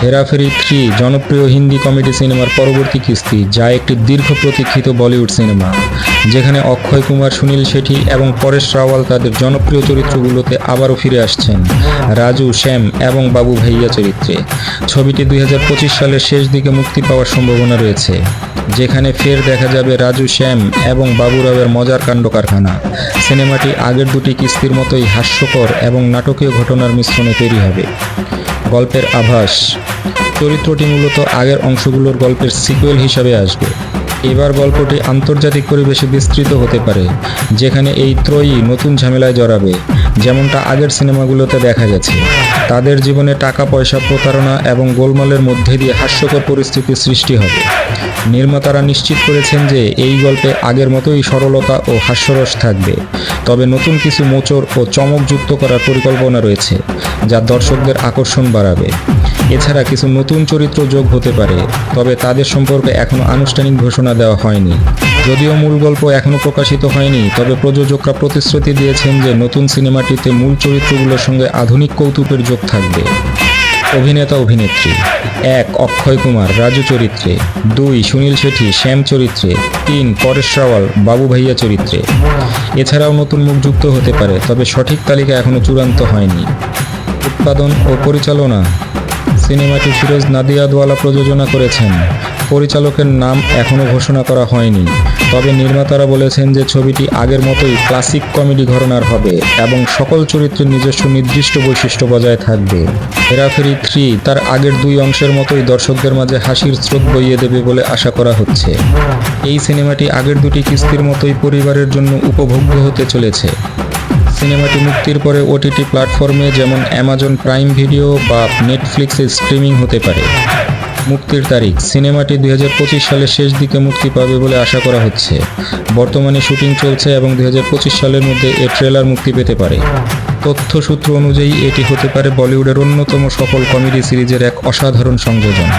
হেরাফেরি 3 জনপ্রিয় হিন্দি কমেডি সিনেমার পরবর্তী কিস্তি, যা একটি দীর্ঘ প্রতীক্ষিত বলিউড সিনেমা, যেখানে অক্ষয় কুমার, সুনীল শেঠি এবং পরেশ রাওয়াল তাদের জনপ্রিয় চরিত্রগুলোতে আবারও ফিরে আসছেন রাজু, শ্যাম এবং বাবু ভাইয়া চরিত্রে। ছবিটি 2025 সালের শেষ দিকে মুক্তি পাওয়ার সম্ভাবনা রয়েছে, যেখানে ফের দেখা যাবে রাজু, শ্যাম এবং বাবুরাওয়ের মজার কাণ্ড কারখানা। সিনেমাটি আগের দুটি কিস্তির মতোই হাস্যকর এবং নাটকীয় ঘটনার মিশ্রণে তৈরি হবে। গল্পের আভাস: চরিত্রটি মূলত আগের অংশগুলোর গল্পের সিকুয়েল হিসাবে আসবে। এবার গল্পটি আন্তর্জাতিক পরিবেশে বিস্তৃত হতে পারে, যেখানে এই ত্রয়ী নতুন ঝামেলায় জড়াবে, যেমনটা আগের সিনেমাগুলোতে দেখা গেছে। তাদের জীবনে টাকা পয়সা, প্রতারণা এবং গোলমালের মধ্যে দিয়ে হাস্যকর পরিস্থিতির সৃষ্টি হবে। নির্মাতারা নিশ্চিত করেছেন যে এই গল্পে আগের মতোই সরলতা ও হাস্যরস থাকবে, তবে নতুন কিছু মোচড় ও চমক যুক্ত করার পরিকল্পনা রয়েছে, যা দর্শকদের আকর্ষণ বাড়াবে। এছাড়া কিছু নতুন চরিত্র যোগ হতে পারে, তবে তাদের সম্পর্কে এখনও আনুষ্ঠানিক ঘোষণা দেওয়া হয়নি। যদিও মূল গল্প এখনও প্রকাশিত হয়নি, তবে প্রযোজকরা প্রতিশ্রুতি দিয়েছেন যে নতুন সিনেমাটিতে মূল চরিত্রগুলোর সঙ্গে আধুনিক কৌতুকের যোগ থাকবে। অভিনেতা অভিনেত্রী: 1 অক্ষয় কুমার রাজু চরিত্রে, 2 সুনীল শেঠি শ্যাম চরিত্রে, 3 পরেশ রাওয়াল বাবু ভাইয়া চরিত্রে। এছাড়াও নতুন মুখ যুক্ত হতে পারে, তবে সঠিক তালিকা এখনও চূড়ান্ত হয়নি। উৎপাদন ও পরিচালনা: সিনেমাটি ফিরোজ নাদিয়াদওয়ালা প্রযোজনা করেছেন। পরিচালকের নাম এখনও ঘোষণা করা হয়নি, তবে নির্মাতারা বলেছেন যে ছবিটি আগের মতোই ক্লাসিক কমেডি ঘরানার হবে এবং সকল চরিত্রের নিজস্ব নির্দিষ্ট বৈশিষ্ট্য বজায় থাকবে। হেরাফেরি 3 তার আগের 2 অংশের মতোই দর্শকদের মাঝে হাসির স্রোত বইয়ে দেবে বলে আশা করা হচ্ছে। এই সিনেমাটি আগের দুটি কিস্তির মতোই পরিবারের জন্য উপভোগ্য হতে চলেছে। সিনেমাটি মুক্তির পরে ওটিটি প্ল্যাটফর্মে যেমন অ্যামাজন প্রাইম ভিডিও বা নেটফ্লিক্সে স্ট্রিমিং হতে পারে। মুক্তির তারিখ: সিনেমাটি 2025 সালের শেষ দিকে মুক্তি পাবে বলে আশা করা হচ্ছে। বর্তমানে শুটিং চলছে এবং 2025 সালের মধ্যে এর ট্রেলার মুক্তি পেতে পারে। তথ্যসূত্র অনুযায়ী এটি হতে পারে বলিউডের অন্যতম সফল কমেডি সিরিজের এক অসাধারণ সংযোজন।